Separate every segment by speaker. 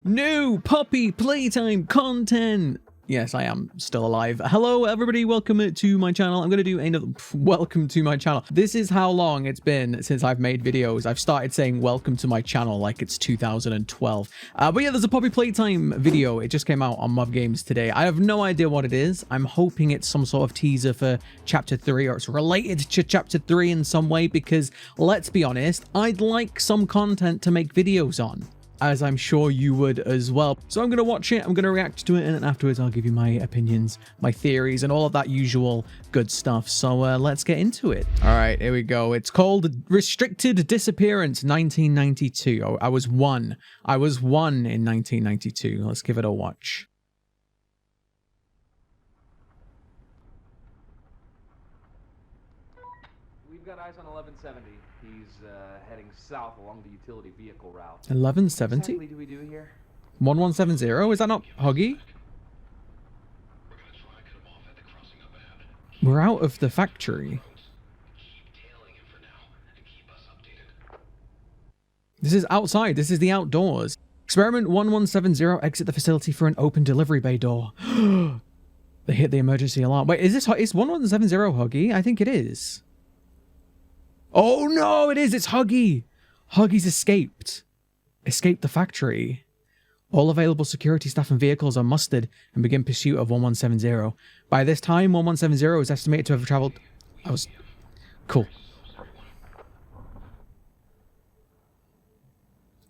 Speaker 1: New Poppy Playtime content. Yes, I am still alive. Hello, everybody. Welcome to my channel. I'm going to do another welcome to my channel. This is how long it's been since I've made videos. I've started saying welcome to my channel like it's 2012. But yeah, there's a Poppy Playtime video. It just came out on Mob Games today. I have no idea what it is. I'm hoping it's some sort of teaser for Chapter 3 or it's related to Chapter 3 in some way because, let's be honest, I'd like some content to make videos on, as I'm sure you would as well. So I'm going to watch it, I'm going to react to it, and then afterwards I'll give you my opinions, my theories, and all of that usual good stuff. So let's get into it. All right, here we go. It's called Restricted Disappearance 1992. Oh, I was one in 1992. Let's give it a watch.
Speaker 2: We've got eyes on 1170. He's heading south along the utility vehicle route.
Speaker 1: 1170?
Speaker 2: What exactly do we do here?
Speaker 1: 1170? Is that not Huggy? We're out of the factory. This is outside. This is the outdoors. Experiment 1170. Exit the facility for an open delivery bay door. They hit the emergency alarm. Wait, is 1170 Huggy? I think it is. Oh no, it is. It's Huggy. Huggy's escaped. Escaped the factory. All available security staff and vehicles are mustered and begin pursuit of 1170. By this time, 1170 is estimated to have traveled... Cool.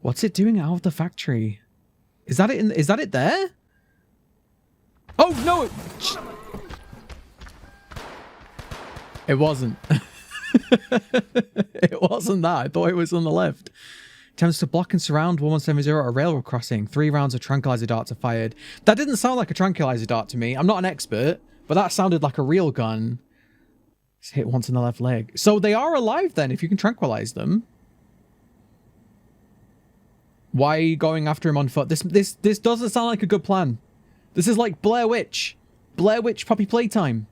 Speaker 1: What's it doing out of the factory? Is that it? Is that it there? Oh no! It wasn't. It wasn't that. I thought it was on the left. Attempts to block and surround 1170 at a railroad crossing. 3 rounds of tranquilizer darts are fired. That didn't sound like a tranquilizer dart to me. I'm not an expert, but that sounded like a real gun. It's hit once in the left leg. So they are alive then, if you can tranquilize them. Why are you going after him on foot? This doesn't sound like a good plan. This is like Blair Witch. Blair Witch Poppy Playtime.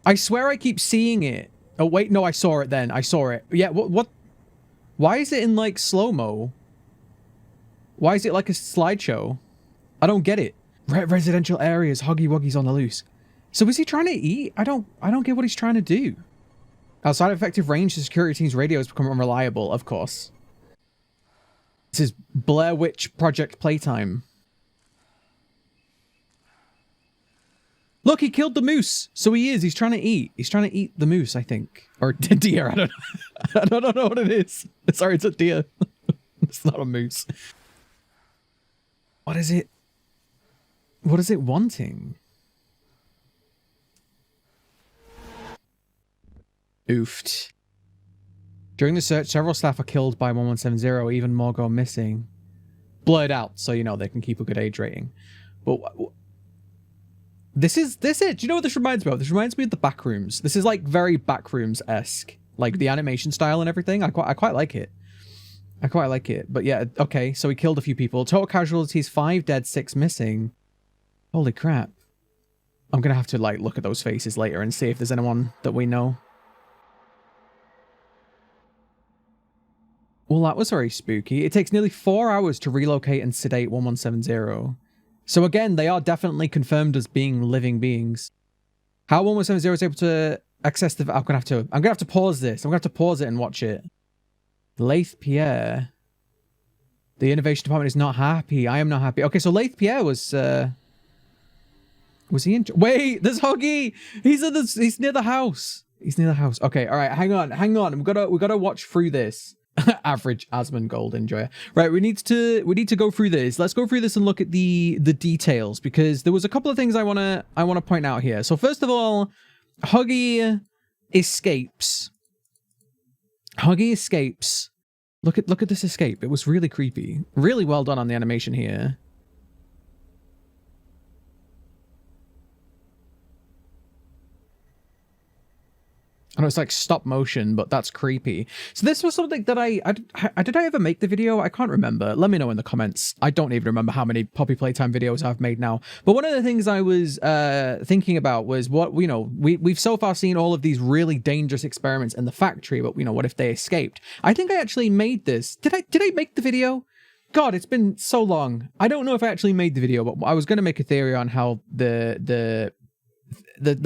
Speaker 1: I swear I keep seeing it. Oh, wait. No, I saw it then. I saw it. Yeah, what? Why is it in, like, slow-mo? Why is it like a slideshow? I don't get it. Residential areas. Huggy Wuggy's on the loose. So is he trying to eat? I don't get what he's trying to do. Outside of effective range, the security team's radio has become unreliable, of course. This is Blair Witch Project Playtime. Look, he killed the moose. So he is. He's trying to eat. He's trying to eat the moose, I think. Or deer. I don't know. I don't know what it is. Sorry, it's a deer. It's not a moose. What is it? What is it wanting? Oofed. During the search, several staff are killed by 1170. Even more go missing. Blurred out, so you know they can keep a good age rating. But... This it. Do you know what this reminds me of? This reminds me of the Backrooms. This is like very Backrooms-esque. Like the animation style and everything. I quite like it. I quite like it. But yeah, okay, so he killed a few people. Total casualties, 5 dead, 6 missing. Holy crap. I'm gonna have to like look at those faces later and see if there's anyone that we know. Well, that was very spooky. It takes nearly 4 hours to relocate and sedate 1170. So again, they are definitely confirmed as being living beings. How 1170 is able to access the... I'm gonna have to pause this. I'm gonna have to pause it and watch it. Laith Pierre. The innovation department is not happy. I am not happy. Okay, so Laith Pierre was he in... Wait, there's Huggy! He's near the house. He's near the house. Okay, all right, hang on. We gotta watch through this. Average Asmongold enjoyer. Right, we need to go through this. Let's go through this and look at the details, because there was a couple of things I wanna point out here. So first of all, Huggy escapes. Huggy escapes. Look at this escape. It was really creepy. Really well done on the animation here. I know it's like stop motion, but that's creepy. So this was something that did I ever make the video? I can't remember. Let me know in the comments. I don't even remember how many Poppy Playtime videos I've made now. But one of the things I was thinking about was what, you know, we've so far seen all of these really dangerous experiments in the factory, but you know, what if they escaped? I think I actually made this. Did I make the video? God, it's been so long. I don't know if I actually made the video, but I was going to make a theory on how the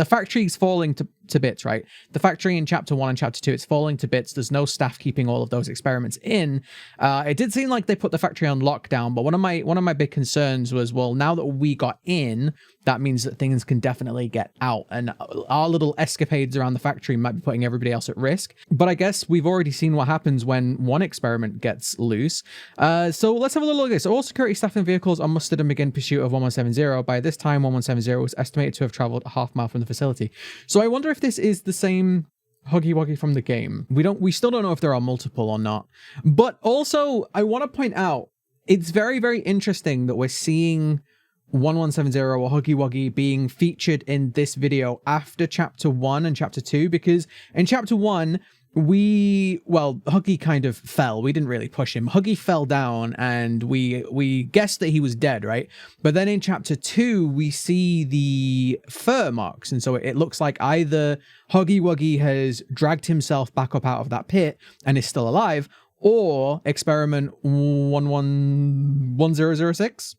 Speaker 1: factory's falling to bits, right? The factory in chapter 1 and chapter 2, it's falling to bits. There's no staff keeping all of those experiments in. It did seem like they put the factory on lockdown, but one of my big concerns was, well, now that we got in, that means that things can definitely get out, and our little escapades around the factory might be putting everybody else at risk. But I guess we've already seen what happens when one experiment gets loose. So let's have a little look at this. All security staff and vehicles are mustered and begin pursuit of 1170. By this time, 1170 was estimated to have traveled a half mile from the facility. So I wonder if this is the same Huggy Wuggy from the game. We still don't know if there are multiple or not. But also, I want to point out, it's very, very interesting that we're seeing 1170 or Huggy Wuggy being featured in this video after chapter 1 and chapter 2, because in chapter 1, Huggy kind of fell. We didn't really push him. Huggy fell down and we guessed that he was dead, right? But then in chapter 2, we see the fur marks. And so it looks like either Huggy Wuggy has dragged himself back up out of that pit and is still alive, or experiment 1006.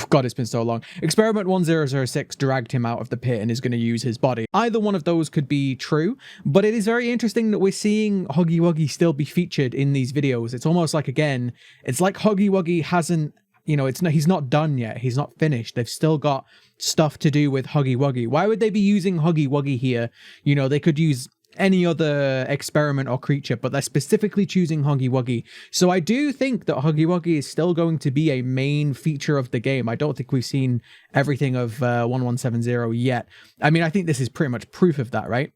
Speaker 1: God, it's been so long. Experiment 1006 dragged him out of the pit and is going to use his body. Either one of those could be true, but it is very interesting that we're seeing Huggy Wuggy still be featured in these videos. It's almost like, again, it's like Huggy Wuggy hasn't, he's not done yet. He's not finished. They've still got stuff to do with Huggy Wuggy. Why would they be using Huggy Wuggy here? They could use any other experiment or creature, but they're specifically choosing Huggy Wuggy. So I do think that Huggy Wuggy is still going to be a main feature of the game. I don't think we've seen everything of 1170 yet. I mean, I think this is pretty much proof of that, right?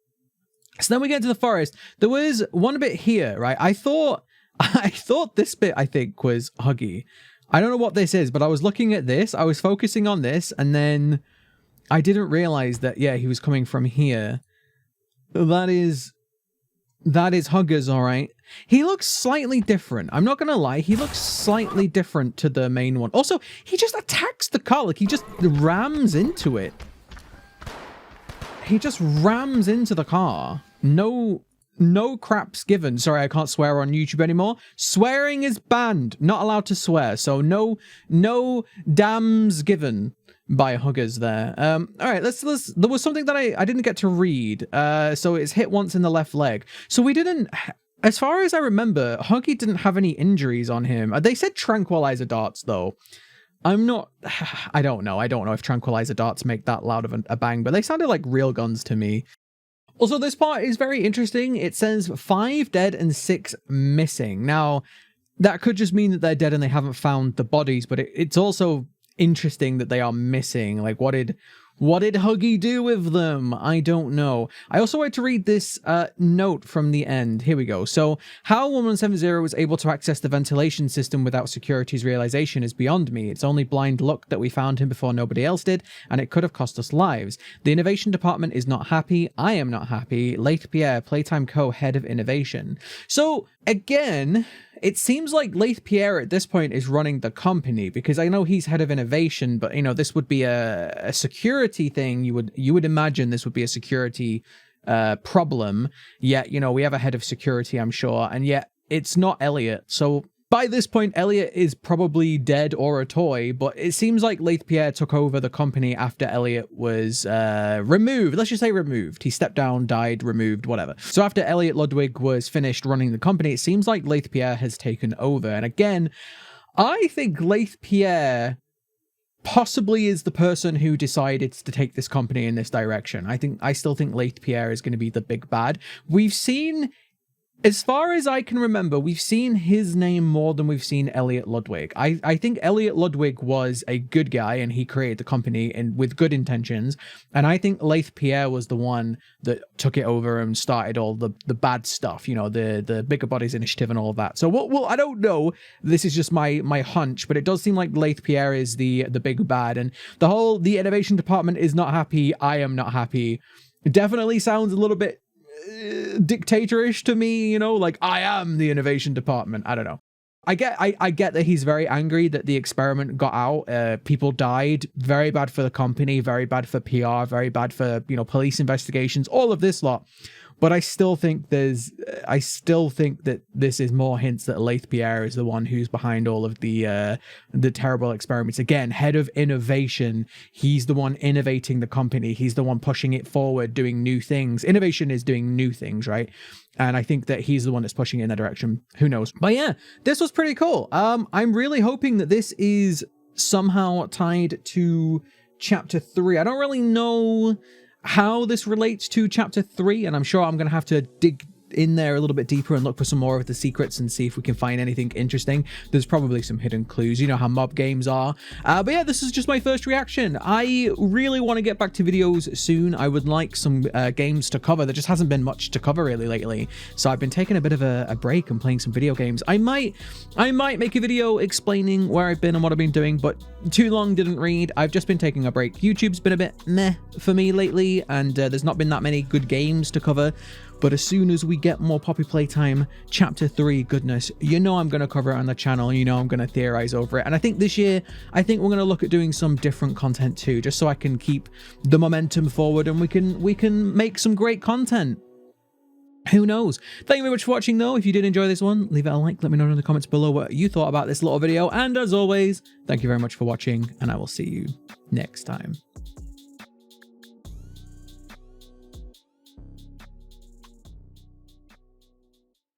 Speaker 1: So then we get to the forest. There was one bit here, right? I thought this bit, I think, was Huggy. I don't know what this is, but I was looking at this, I was focusing on this, and then I didn't realize that, yeah, he was coming from here. That is Huggers, all right. He looks slightly different. I'm not going to lie. He looks slightly different to the main one. Also, he just attacks the car. Like, he just rams into it. He just rams into the car. No craps given. Sorry, I can't swear on YouTube anymore. Swearing is banned. Not allowed to swear. So no damns given by Huggers there. All right, let's there was something that I didn't get to read. So it's hit once in the left leg. So we didn't, as far as I remember, Huggy didn't have any injuries on him. They said tranquilizer darts though. I don't know if tranquilizer darts make that loud of a bang, but they sounded like real guns to me. Also, this part is very interesting. It says 5 dead and 6 missing. Now, that could just mean that they're dead and they haven't found the bodies, but it's also interesting that they are missing. Like, what did Huggy do with them? I don't know. I also wanted to read this note from the end. Here we go. So, how 1170 was able to access the ventilation system without security's realization is beyond me. It's only blind luck that we found him before nobody else did, and it could have cost us lives. The innovation department is not happy. I am not happy. Leith Pierre, Playtime Co. head of innovation. So, again, it seems like Leith Pierre at this point is running the company, because I know he's head of innovation, but this would be a security thing. You would imagine this would be a security problem. Yet, we have a head of security, I'm sure, and yet it's not Elliot. So by this point, Elliot is probably dead or a toy, but it seems like Leith Pierre took over the company after Elliot was removed. Let's just say removed. He stepped down, died, removed, whatever. So after Elliot Ludwig was finished running the company, it seems like Leith Pierre has taken over. And again, I think Leith Pierre possibly is the person who decided to take this company in this direction. I still think Leith Pierre is going to be the big bad. We've seen, as far as I can remember, we've seen his name more than we've seen Elliot Ludwig. I think Elliot Ludwig was a good guy and he created the company with good intentions. And I think Leith Pierre was the one that took it over and started all the bad stuff, the Bigger Bodies Initiative and all of that. So well, I don't know. This is just my hunch, but it does seem like Leith Pierre is the big bad. And the innovation department is not happy. I am not happy. It definitely sounds a little bit dictatorish to me, like I am the innovation department. I don't know. I get that he's very angry that the experiment got out. People died. Very bad for the company, very bad for PR, very bad for, police investigations, all of this lot. But I still think that this is more hints that Laith Pierre is the one who's behind all of the terrible experiments. Again, head of innovation. He's the one innovating the company. He's the one pushing it forward, doing new things. Innovation is doing new things, right? And I think that he's the one that's pushing it in that direction. Who knows? But yeah, this was pretty cool. I'm really hoping that this is somehow tied to chapter 3. I don't really know how this relates to chapter 3, and I'm sure I'm going to have to dig in there a little bit deeper and look for some more of the secrets and see if we can find anything interesting. There's probably some hidden clues. You know how mob games are. But yeah, this is just my first reaction. I really want to get back to videos soon. I would like some games to cover. There just hasn't been much to cover really lately. So I've been taking a bit of a break and playing some video games. I might make a video explaining where I've been and what I've been doing, but too long didn't read. I've just been taking a break. YouTube's been a bit meh for me lately, and there's not been that many good games to cover. But as soon as we get more Poppy Playtime Chapter 3 goodness, you know I'm going to cover it on the channel. You know I'm going to theorize over it. And I think this year, we're going to look at doing some different content too, just so I can keep the momentum forward and we can make some great content. Who knows? Thank you very much for watching though. If you did enjoy this one, leave it a like. Let me know in the comments below what you thought about this little video. And as always, thank you very much for watching, and I will see you next time.